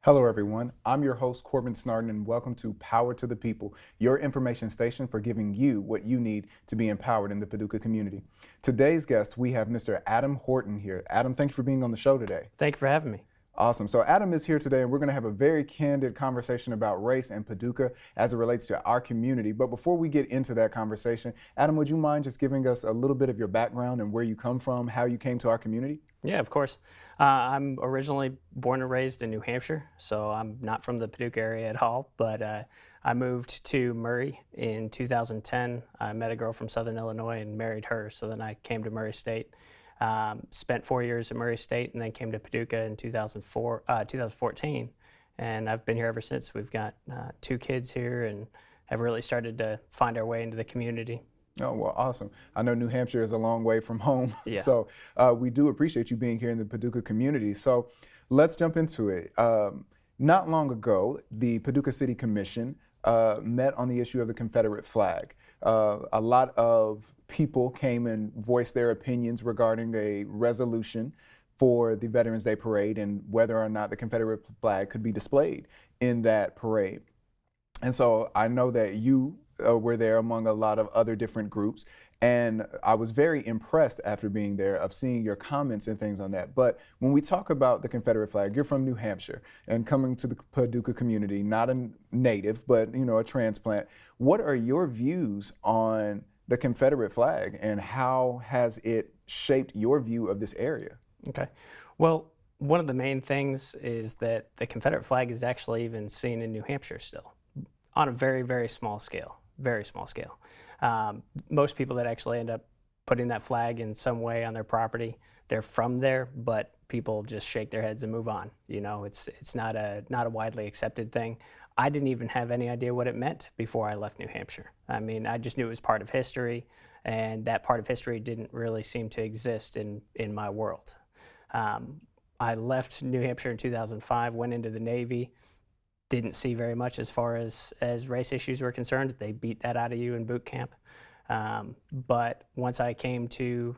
Hello, everyone. I'm your host, Corbin Snardon, and welcome to Power to the People, your information station for giving you what you need to be empowered in the Paducah community. Today's guest, we have Mr. Adam Horton here. Adam, thank you for being on the show today. Thank you for having me. Awesome. So Adam is here today, and we're going to have a very candid conversation about race and Paducah as it relates to our community. But before we get into that conversation, Adam, would you mind just giving us a little bit of your background and where you come from, how you came to our community? Yeah, of course. I'm originally born and raised in New Hampshire, so I'm not from the Paducah area at all, but I moved to Murray in 2010. I met a girl from Southern Illinois and married her, so then I came to Murray State. Spent 4 years at Murray State and then came to Paducah in 2014, and I've been here ever since. We've got 2 kids here and have really started to find our way into the community. Oh, well, awesome. I know New Hampshire is a long way from home, Yeah. so we do appreciate you being here in the Paducah community. So let's jump into it. Not long ago, the Paducah City Commission met on the issue of the Confederate flag. A lot of people came and voiced their opinions regarding a resolution for the Veterans Day Parade and whether or not the Confederate flag could be displayed in that parade. And so I know that you were there among a lot of other different groups, and I was very impressed after being there of seeing your comments and things on that. But when we talk about the Confederate flag, you're from New Hampshire and coming to the Paducah community, not a native, but a transplant. What are your views on the Confederate flag and how has it shaped your view of this area? Okay. Well, one of the main things is that the Confederate flag is actually even seen in New Hampshire still, on a very, very small scale. Very small scale. Most people that actually end up putting that flag in some way on their property, they're from there, but people just shake their heads and move on. It's not a widely accepted thing. I didn't even have any idea what it meant before I left New Hampshire. I mean, I just knew it was part of history, and that part of history didn't really seem to exist in my world. I left New Hampshire in 2005, went into the Navy. Didn't see very much as far as race issues were concerned. They beat that out of you in boot camp. But once I came to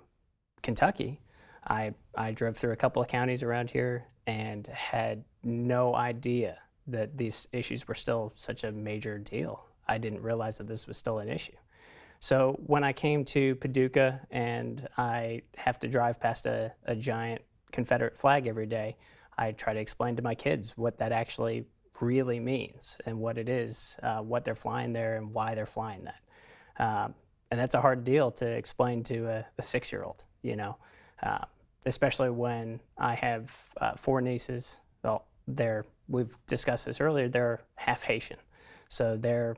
Kentucky, I drove through a couple of counties around here and had no idea that these issues were still such a major deal. I didn't realize that this was still an issue. So when I came to Paducah and I have to drive past a giant Confederate flag every day, I try to explain to my kids what that actually really means and what it is, what they're flying there and why they're flying that. And that's a hard deal to explain to a 6-year-old, especially when I have 4 nieces. Well, we've discussed this earlier, they're half Haitian. So they're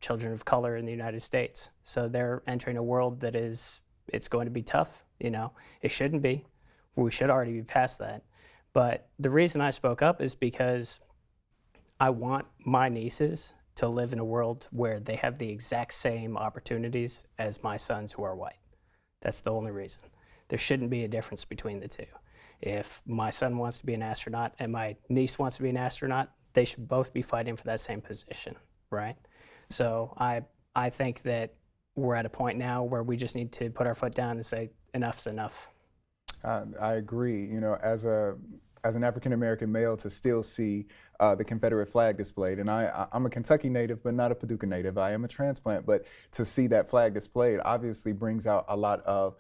children of color in the United States. So they're entering a world that it's going to be tough, It shouldn't be. We should already be past that. But the reason I spoke up is because I want my nieces to live in a world where they have the exact same opportunities as my sons who are white. That's the only reason. There shouldn't be a difference between the two. If my son wants to be an astronaut and my niece wants to be an astronaut, they should both be fighting for that same position, right? So I think that we're at a point now where we just need to put our foot down and say, enough's enough. I agree. As an African-American male, to still see the Confederate flag displayed. And I'm a Kentucky native, but not a Paducah native. I am a transplant, but to see that flag displayed obviously brings out a lot of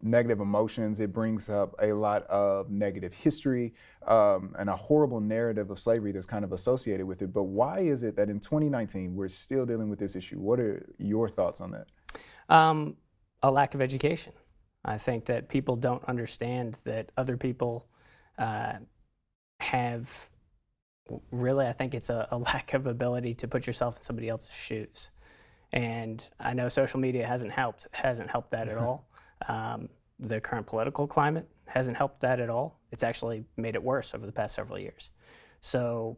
negative emotions. It brings up a lot of negative history and a horrible narrative of slavery that's kind of associated with it. But why is it that in 2019, we're still dealing with this issue? What are your thoughts on that? A lack of education. I think that people don't understand that other people have really, I think it's a lack of ability to put yourself in somebody else's shoes. And I know social media hasn't helped that at all. The current political climate hasn't helped that at all. It's actually made it worse over the past several years. So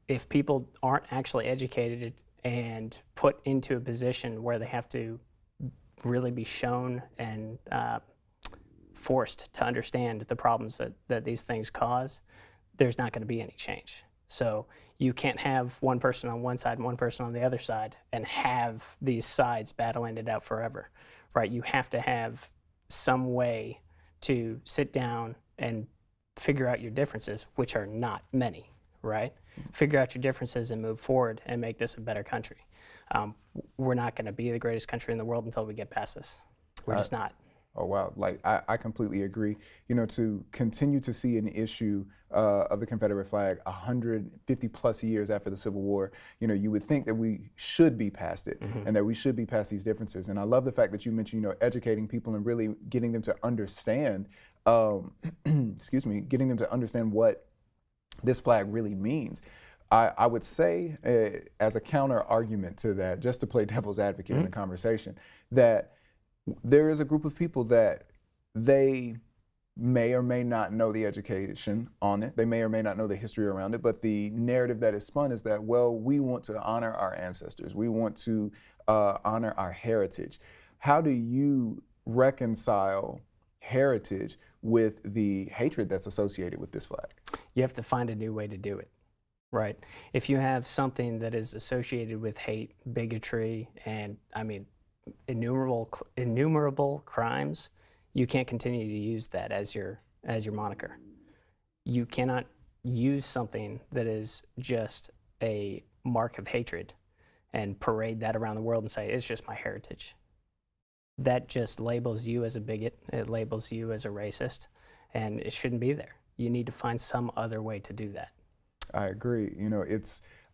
if people aren't actually educated and put into a position where they have to really be shown and forced to understand the problems that these things cause, there's not going to be any change. So you can't have one person on one side and one person on the other side and have these sides battling it out forever, right? You have to have some way to sit down and figure out your differences, which are not many, right? Figure out your differences and move forward and make this a better country. We're not going to be the greatest country in the world until we get past this. We're just not. Oh, wow. Like, I completely agree. You know, to continue to see an issue of the Confederate flag 150 plus years after the Civil War, you know, you would think that we should be past it and that we should be past these differences. And I love the fact that you mentioned, you know, educating people and really getting them to understand, excuse me, getting them to understand what this flag really means. I would say, as a counter argument to that, just to play devil's advocate in the conversation, that there is a group of people that they may or may not know the education on it. They may or may not know the history around it, but the narrative that is spun is that, well, we want to honor our ancestors. We want to honor our heritage. How do you reconcile heritage with the hatred that's associated with this flag? You have to find a new way to do it, right? If you have something that is associated with hate, bigotry, and I mean, innumerable crimes, you can't continue to use that as your moniker. You cannot use something that is just a mark of hatred and parade that around the world and say, it's just my heritage. That just labels you as a bigot, it labels you as a racist, and it shouldn't be there. You need to find some other way to do that. I agree. You know,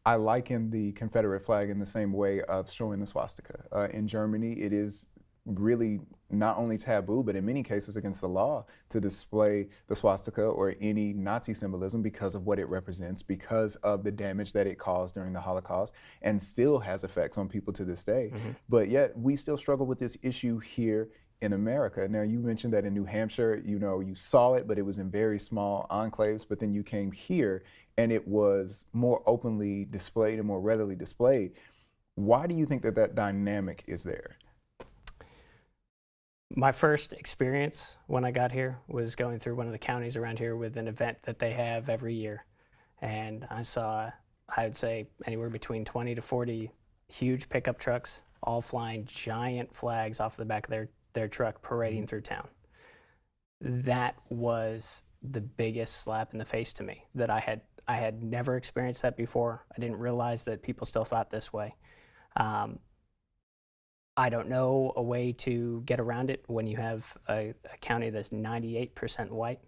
I liken the Confederate flag in the same way of showing the swastika. In Germany, it is really not only taboo, but in many cases against the law to display the swastika or any Nazi symbolism because of what it represents, because of the damage that it caused during the Holocaust, and still has effects on people to this day. But yet we still struggle with this issue here in America. Now, you mentioned that in New Hampshire, you know, you saw it, but it was in very small enclaves, but then you came here and it was more openly displayed and more readily displayed. Why do you think that that dynamic is there? My first experience when I got here was going through one of the counties around here with an event that they have every year. And I saw, I would say, anywhere between 20 to 40 huge pickup trucks, all flying giant flags off the back of their truck parading through town. That was the biggest slap in the face to me, that I had never experienced that before. I didn't realize that people still thought this way. I don't know a way to get around it when you have a county that's 98% white,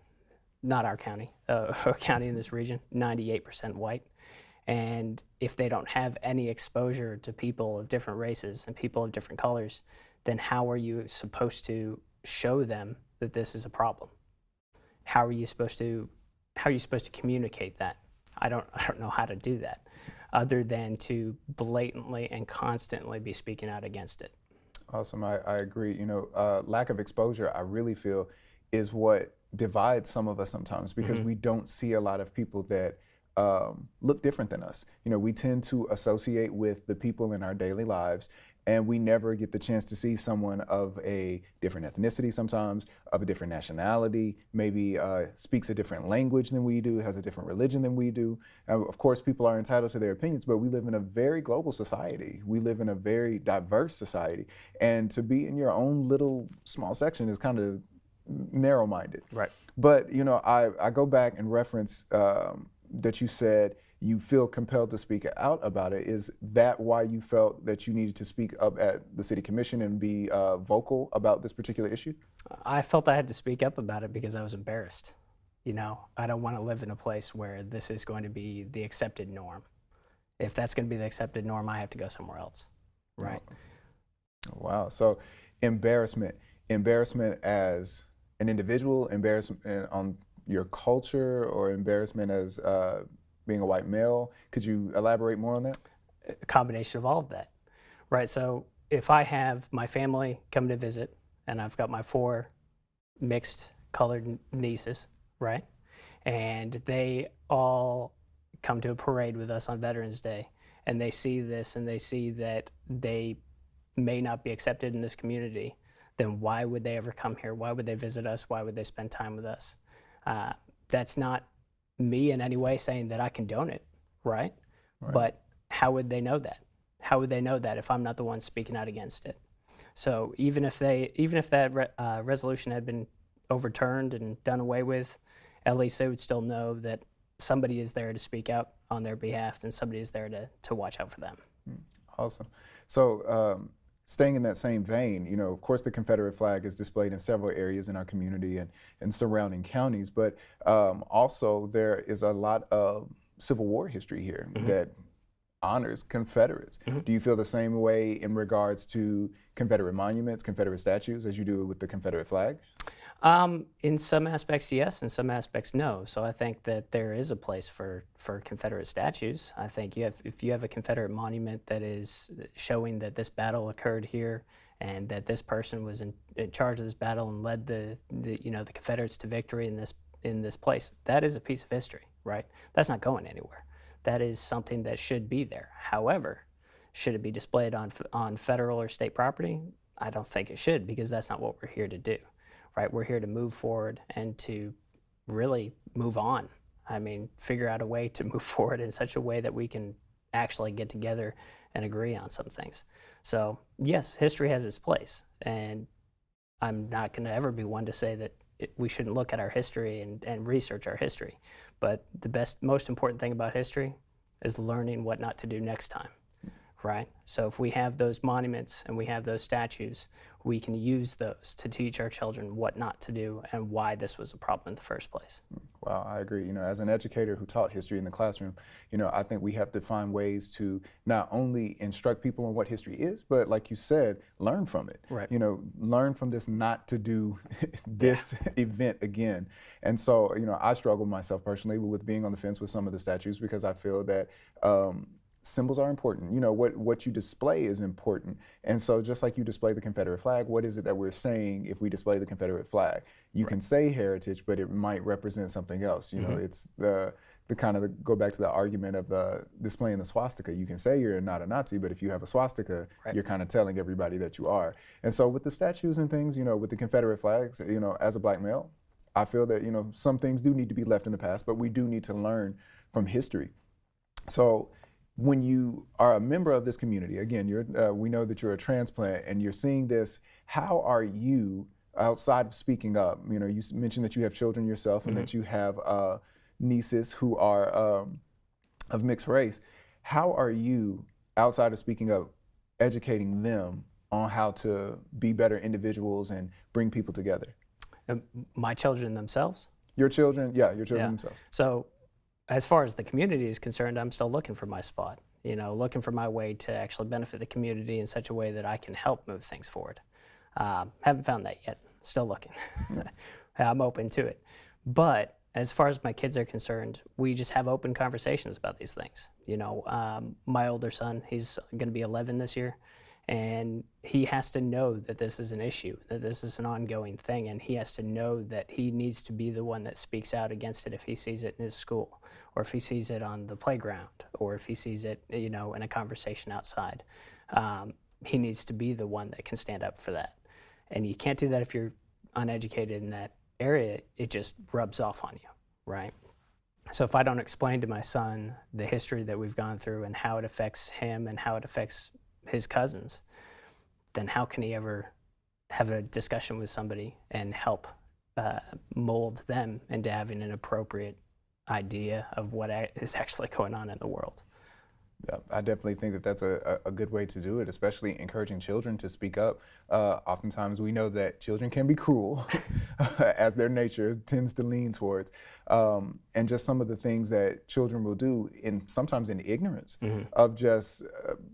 not our county, a county in this region, 98% white. And if they don't have any exposure to people of different races and people of different colors, then how are you supposed to show them that this is a problem? How are you supposed to communicate that? I don't know how to do that, other than to blatantly and constantly be speaking out against it. Awesome, I agree. You know, lack of exposure, I really feel, is what divides some of us sometimes, because we don't see a lot of people that look different than us. You know, we tend to associate with the people in our daily lives, and we never get the chance to see someone of a different ethnicity sometimes, of a different nationality, maybe speaks a different language than we do, has a different religion than we do. Of course, people are entitled to their opinions, but we live in a very global society. We live in a very diverse society. And to be in your own little small section is kind of narrow-minded. Right. But, you know, I go back and reference that you said you feel compelled to speak out about it. Is that why you felt that you needed to speak up at the City Commission and be vocal about this particular issue? I felt I had to speak up about it because I was embarrassed. You know, I don't want to live in a place where this is going to be the accepted norm. If that's going to be the accepted norm, I have to go somewhere else, right? Oh, wow. So embarrassment as an individual, embarrassment on your culture, or embarrassment as being a white male. Could you elaborate more on that? A combination of all of that, right? So if I have my family come to visit and I've got my 4 mixed colored nieces, right? And they all come to a parade with us on Veterans Day, and they see this and they see that they may not be accepted in this community, then why would they ever come here? Why would they visit us? Why would they spend time with us? That's not me in any way saying that I condone it, right? But how would they know that? How would they know that if I'm not the one speaking out against it? So even if that resolution had been overturned and done away with, at least they would still know that somebody is there to speak out on their behalf, and somebody is there to watch out for them. Awesome. So staying in that same vein, of course the Confederate flag is displayed in several areas in our community and surrounding counties, but also there is a lot of Civil War history here that honors Confederates. Do you feel the same way in regards to Confederate monuments, Confederate statues, as you do with the Confederate flag? In some aspects, yes. In some aspects, no. So I think that there is a place for Confederate statues. I think if you have a Confederate monument that is showing that this battle occurred here and that this person was in charge of this battle and led the Confederates to victory in this place, that is a piece of history, right? That's not going anywhere. That is something that should be there. However, should it be displayed on federal or state property? I don't think it should, because that's not what we're here to do. Right, we're here to move forward and to really move on. I mean, figure out a way to move forward in such a way that we can actually get together and agree on some things. So yes, history has its place, and I'm not going to ever be one to say that we shouldn't look at our history and research our history. But the most important thing about history is learning what not to do next time. Right? So if we have those monuments and we have those statues, we can use those to teach our children what not to do and why this was a problem in the first place. Wow, I agree. As an educator who taught history in the classroom, I think we have to find ways to not only instruct people on what history is, but like you said, learn from it. Right. Learn from this not to do this event again. And so, I struggle myself personally with being on the fence with some of the statues, because I feel that symbols are important. What you display is important. And so just like you display the Confederate flag, what is it that we're saying if we display the Confederate flag? You can say heritage, but it might represent something else. It's the kind of go back to the argument of displaying the swastika. You can say you're not a Nazi, but if you have a swastika, you're kind of telling everybody that you are. And so with the statues and things, with the Confederate flags, as a black male, I feel that, some things do need to be left in the past, but we do need to learn from history. So when you are a member of this community, again, we know that you're a transplant and you're seeing this, how are you, outside of speaking up, you mentioned that you have children yourself and that you have nieces who are of mixed race. How are you, outside of speaking up, educating them on how to be better individuals and bring people together? My children themselves? Your children, your children themselves. So as far as the community is concerned, I'm still looking for my spot, looking for my way to actually benefit the community in such a way that I can help move things forward. Haven't found that yet, still looking. I'm open to it. But as far as my kids are concerned, we just have open conversations about these things. My older son, he's going to be 11 this year, and he has to know that this is an issue, that this is an ongoing thing, and he has to know that he needs to be the one that speaks out against it if he sees it in his school, or if he sees it on the playground, or if he sees it, in a conversation outside. He needs to be the one that can stand up for that. And you can't do that if you're uneducated in that area. It just rubs off on you, right? So if I don't explain to my son the history that we've gone through and how it affects him and how it affects his cousins, then how can he ever have a discussion with somebody and help mold them into having an appropriate idea of what is actually going on in the world? Yeah, I definitely think that that's a good way to do it, especially encouraging children to speak up. Oftentimes we know that children can be cruel, as their nature tends to lean towards, and just some of the things that children will do, sometimes in ignorance, of just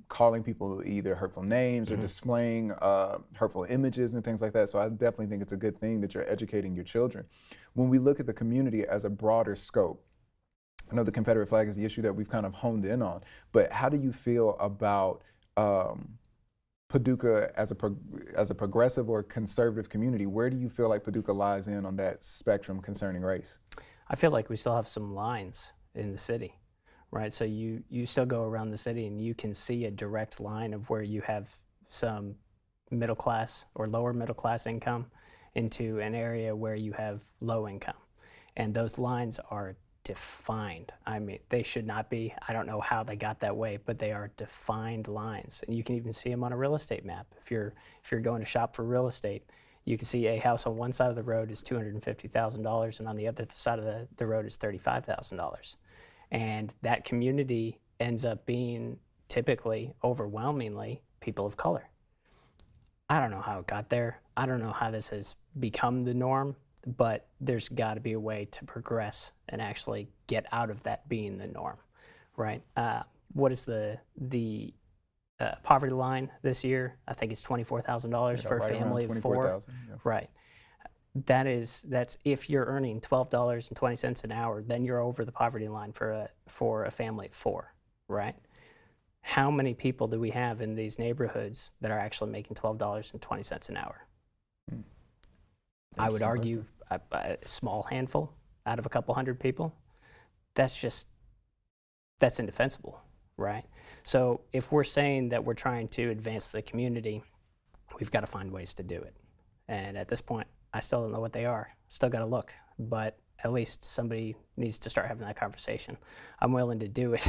calling people either hurtful names or displaying hurtful images and things like that. So I definitely think it's a good thing that you're educating your children. When we look at the community as a broader scope, I know the Confederate flag is the issue that we've kind of honed in on, but how do you feel about Paducah as a progressive or conservative community? Where do you feel like Paducah lies in on that spectrum concerning race? I feel like we still have some lines in the city, right? So you still go around the city and you can see a direct line of where you have some middle class or lower middle class income into an area where you have low income. And those lines are defined. I mean, they should not be. I don't know how they got that way, but they are defined lines. And you can even see them on a real estate map. If you're going to shop for real estate, You can see a house on one side of the road is $250,000, and on the other side of the road is $35,000. And that community ends up being typically, overwhelmingly, people of color. I don't know how it got there. I don't know how this has become the norm, but there's got to be a way to progress and actually get out of that being the norm, right? What is the poverty line this year? I think it's $24,000 for a family of four. Yeah. Right. That's if you're earning $12.20 an hour, then you're over the poverty line for a family of four, right? How many people do we have in these neighborhoods that are actually making $12.20 an hour? I would argue a small handful out of a couple hundred people. That's indefensible, right? So if we're saying that we're trying to advance the community, we've got to find ways to do it. And at this point, I still don't know what they are. Still got to look, but at least somebody needs to start having that conversation. I'm willing to do it.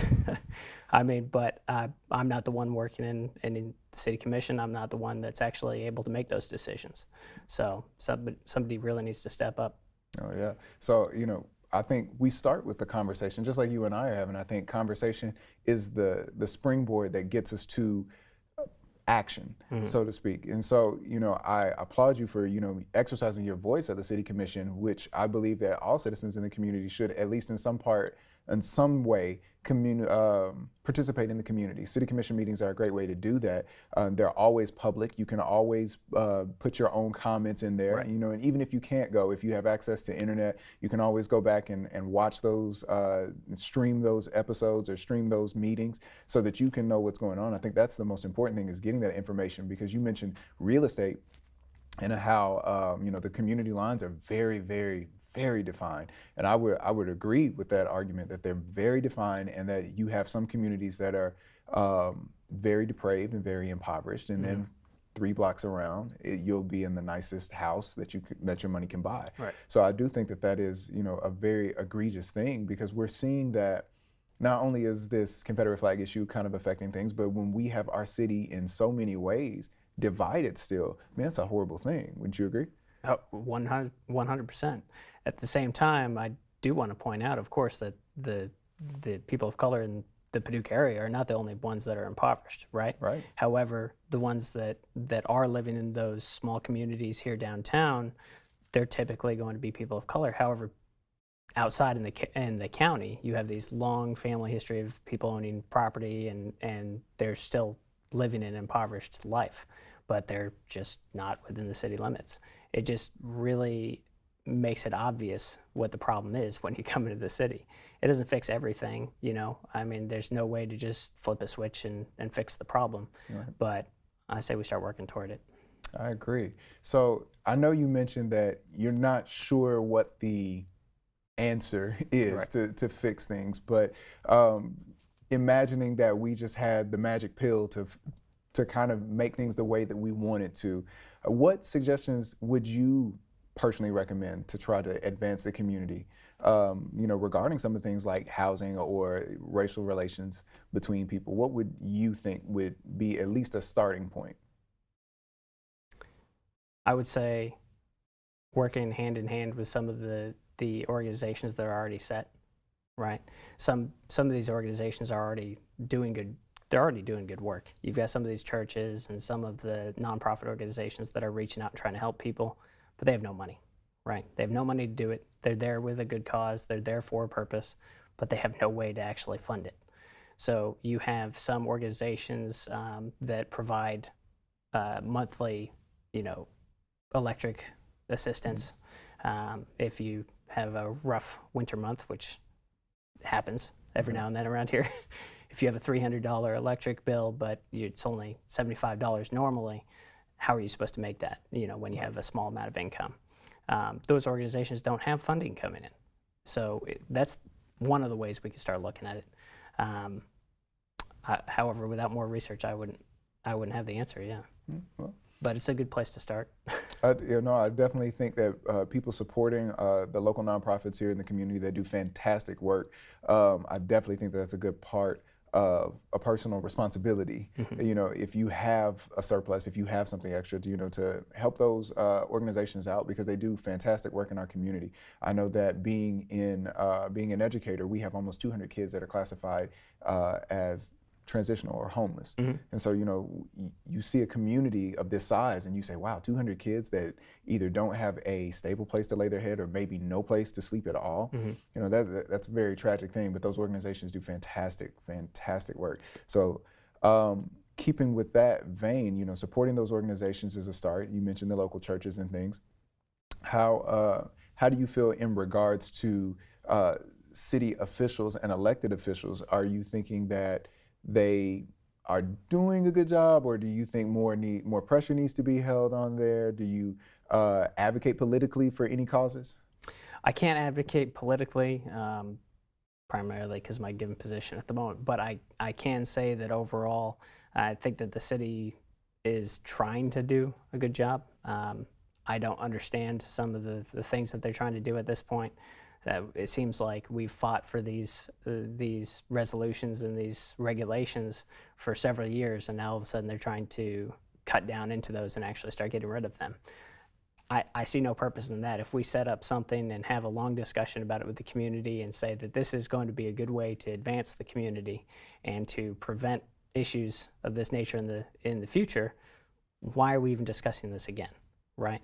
I mean, but I'm not the one working in the city commission. I'm not the one that's actually able to make those decisions. So somebody really needs to step up. Oh yeah. So I think we start with the conversation, just like you and I are having. I think conversation is the springboard that gets us to action, so to speak. And so, I applaud you for, exercising your voice at the City Commission, which I believe that all citizens in the community should, at least in some part, in some way, participate in the community. City Commission meetings are a great way to do that. They're always public. You can always put your own comments in there, right. And even if you can't go, if you have access to internet, you can always go back and watch those, stream those episodes or stream those meetings so that you can know what's going on. I think that's the most important thing, is getting that information, because you mentioned real estate and how, the community lines are very, very, very defined. And I would agree with that argument, that they're very defined, and that you have some communities that are very depraved and very impoverished, and then 3 blocks around, you'll be in the nicest house that your money can buy. Right. So I do think that is, a very egregious thing, because we're seeing that not only is this Confederate flag issue kind of affecting things, but when we have our city in so many ways divided still, that's a horrible thing. Wouldn't you agree? 100%. At the same time, I do want to point out, of course, that the people of color in the Paducah area are not the only ones that are impoverished, right? Right. However, the ones that are living in those small communities here downtown, they're typically going to be people of color. However, outside in the county, you have these long family history of people owning property, and they're still living an impoverished life, but they're just not within the city limits. It just really makes it obvious what the problem is when you come into the city. It doesn't fix everything, there's no way to just flip a switch and fix the problem, right. But I say we start working toward it. I agree. So I know you mentioned that you're not sure what the answer is, right, to fix things, but imagining that we just had the magic pill to kind of make things the way that we wanted to, what suggestions would you personally recommend to try to advance the community, regarding some of the things like housing or racial relations between people? What would you think would be at least a starting point? I would say working hand in hand with some of the organizations that are already set, right? Some of these organizations are already doing good. They're already doing good work. You've got some of these churches and some of the nonprofit organizations that are reaching out and trying to help people, but they have no money, right? They have no money to do it. They're there with a good cause. They're there for a purpose, but they have no way to actually fund it. So you have some organizations that provide monthly, electric assistance. If you have a rough winter month, which happens every now and then around here, if you have a $300 electric bill, but it's only $75 normally, how are you supposed to make that, when you have a small amount of income? Those organizations don't have funding coming in. So that's one of the ways we can start looking at it. However, without more research, I wouldn't have the answer, yeah. Well, but it's a good place to start. I definitely think that people supporting the local nonprofits here in the community that do fantastic work, I definitely think that's a good part of a personal responsibility. You know, if you have a surplus, if you have something extra, to, you know, to help those organizations out, because they do fantastic work in our community. I know that being an educator, we have almost 200 kids that are classified as transitional or homeless. And so, you know, you see a community of this size and you say, wow, 200 kids that either don't have a stable place to lay their head or maybe no place to sleep at all. You know, that's a very tragic thing, but those organizations do fantastic work. So keeping with that vein, you know, supporting those organizations is a start. You mentioned the local churches and things. How do you feel in regards to city officials and elected officials? Are you thinking that they are doing a good job, or do you think more pressure needs to be held on there? Do you advocate politically for any causes? I can't advocate politically, primarily because of my given position at the moment, but I can say that overall, I think that the city is trying to do a good job. I don't understand some of the things that they're trying to do at this point. It seems like we've fought for these resolutions and these regulations for several years, and now all of a sudden they're trying to cut down into those and actually start getting rid of them. I see no purpose in that. If we set up something and have a long discussion about it with the community and say that this is going to be a good way to advance the community and to prevent issues of this nature in the future, why are we even discussing this again, right?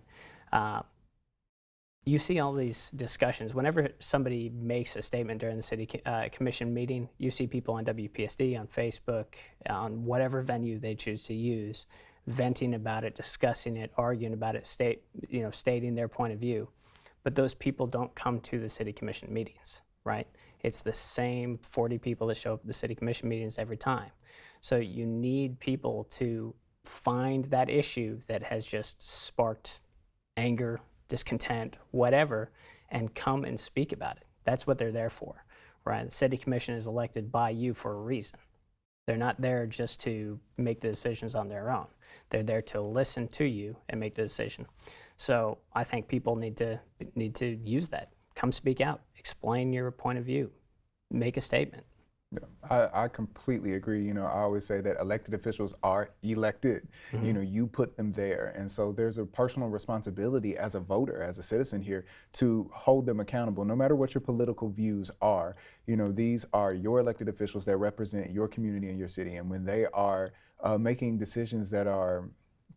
You see all these discussions. Whenever somebody makes a statement during the city commission meeting, you see people on WPSD, on Facebook, on whatever venue they choose to use, venting about it, discussing it, arguing about it, stating their point of view. But those people don't come to the city commission meetings, right? It's the same 40 people that show up at the city commission meetings every time. So you need people to find that issue that has just sparked anger, discontent, whatever, and come and speak about it. That's what they're there for, right? The city commission is elected by you for a reason. They're not there just to make the decisions on their own. They're there to listen to you and make the decision. So I think people need to use that. Come speak out, explain your point of view, make a statement. Yeah, I completely agree. You know, I always say that elected officials are elected. You know, you put them there. And so there's a personal responsibility as a voter, as a citizen here, to hold them accountable, no matter what your political views are. You know, these are your elected officials that represent your community and your city. And when they are making decisions that are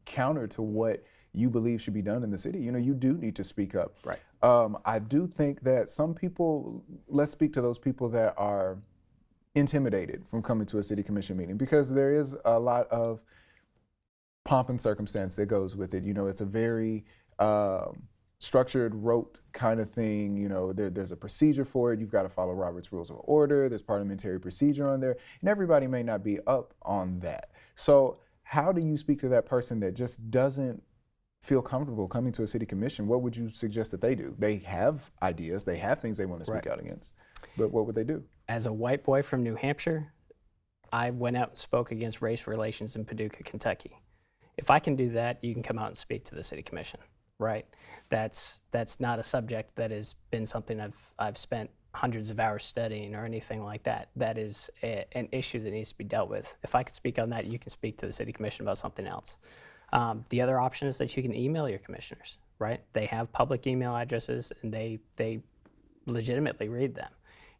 counter to what you believe should be done in the city, you know, you do need to speak up. Right. I do think that some people, let's speak to those people that are intimidated from coming to a city commission meeting, because there is a lot of pomp and circumstance that goes with it. You know, it's a very structured, rote kind of thing. You know, there's a procedure for it. You've got to follow Robert's Rules of Order. There's parliamentary procedure on there, and everybody may not be up on that. So how do you speak to that person that just doesn't feel comfortable coming to a city commission? What would you suggest that they do? They have ideas, they have things they want to speak out against, but what would they do? As a white boy from New Hampshire, I went out and spoke against race relations in Paducah, Kentucky. If I can do that, you can come out and speak to the city commission, right? That's not a subject that has been something I've spent hundreds of hours studying or anything like that. That is an issue that needs to be dealt with. If I could speak on that, you can speak to the city commission about something else. The other option is that you can email your commissioners, right? They have public email addresses, and they legitimately read them,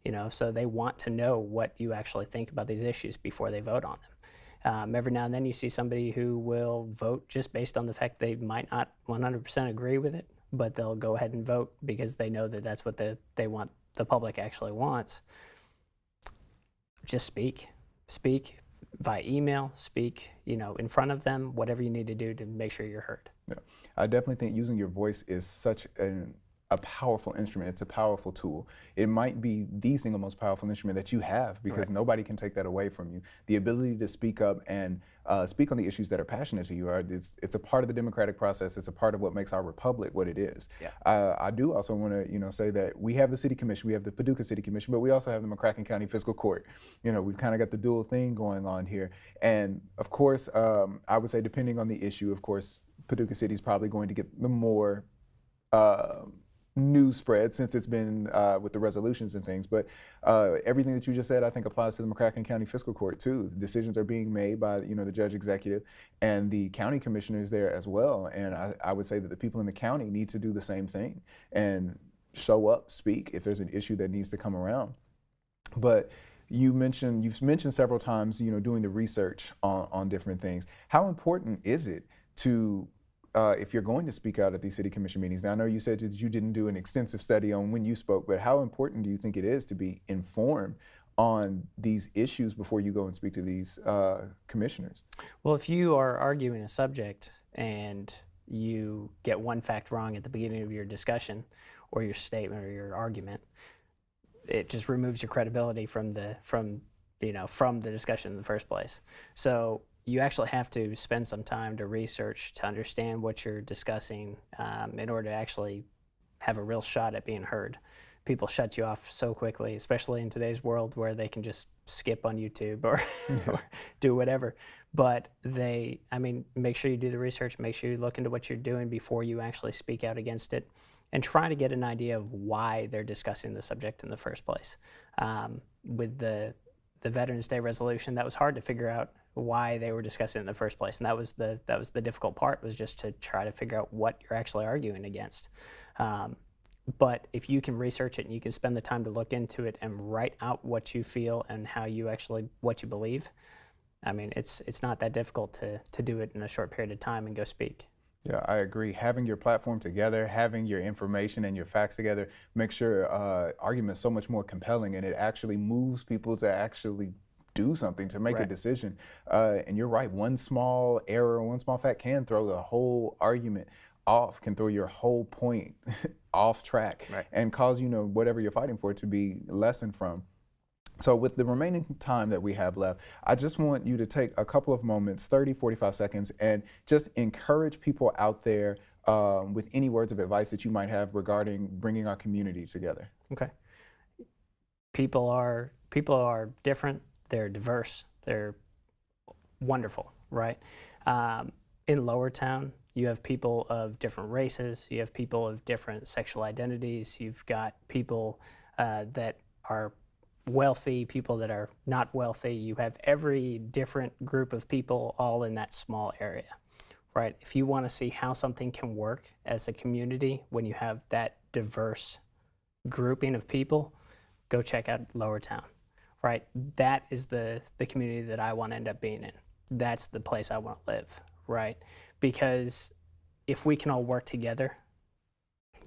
you know, so they want to know what you actually think about these issues before they vote on them. Every now and then you see somebody who will vote just based on the fact they might not 100% agree with it, but they'll go ahead and vote because they know that that's what the public actually wants. Just speak via email, speak, you know, in front of them, whatever you need to do to make sure you're heard. Yeah. I definitely think using your voice is such a powerful instrument. It's a powerful tool. It might be the single most powerful instrument that you have, because nobody can take that away from you. The ability to speak up and speak on the issues that are passionate to you, it's a part of the democratic process. It's a part of what makes our republic what it is. Yeah. I do also want to say that we have the city commission, we have the Paducah City Commission, but we also have the McCracken County Fiscal Court. You know, we've kind of got the dual thing going on here. And of course, I would say depending on the issue, of course, Paducah City is probably going to get the more news spread since it's been with the resolutions and things. But everything that you just said, I think, applies to the McCracken County Fiscal Court too. Decisions are being made by the judge executive and the county commissioners there as well. And I would say that the people in the county need to do the same thing and show up, speak if there's an issue that needs to come around. But you've mentioned several times, doing the research on different things. How important is it to if you're going to speak out at these city commission meetings? Now, I know you said that you didn't do an extensive study on when you spoke, but how important do you think it is to be informed on these issues before you go and speak to these commissioners? Well, if you are arguing a subject and you get one fact wrong at the beginning of your discussion or your statement or your argument, it just removes your credibility from the discussion in the first place. So you actually have to spend some time to research, to understand what you're discussing in order to actually have a real shot at being heard. People shut you off so quickly, especially in today's world where they can just skip on YouTube or do whatever. But make sure you do the research, make sure you look into what you're doing before you actually speak out against it, and try to get an idea of why they're discussing the subject in the first place. With the Veterans Day resolution, that was hard to figure out why they were discussing it in the first place, and that was the difficult part, was just to try to figure out what you're actually arguing against. But if you can research it and you can spend the time to look into it and write out what you feel and what you believe, it's not that difficult to do it in a short period of time and go speak. Yeah, I agree. Having your platform together, having your information and your facts together makes your argument so much more compelling, and it actually moves people to actually do something, to make a decision. And you're right, one small error, one small fact can throw the whole argument off, can throw your whole point off track, and cause whatever you're fighting for to be lessened from. So with the remaining time that we have left, I just want you to take a couple of moments, 30, 45 seconds, and just encourage people out there with any words of advice that you might have regarding bringing our community together. Okay. People are different, they're diverse, they're wonderful, right? In Lowertown, you have people of different races, you have people of different sexual identities, you've got people that are wealthy, people that are not wealthy. You have every different group of people all in that small area, right? If you want to see how something can work as a community when you have that diverse grouping of people, go check out Lowertown, right? That is the community that I want to end up being in. That's the place I want to live, right? Because if we can all work together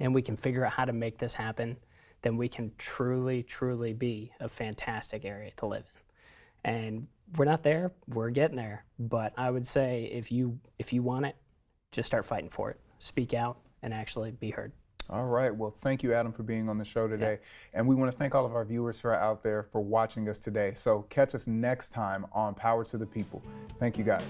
and we can figure out how to make this happen, then we can truly, truly be a fantastic area to live in. And we're not there, we're getting there. But I would say if you want it, just start fighting for it. Speak out and actually be heard. All right. Well, thank you, Adam, for being on the show today. And we want to thank all of our viewers who are out there for watching us today. So catch us next time on Power to the People. Thank you, guys.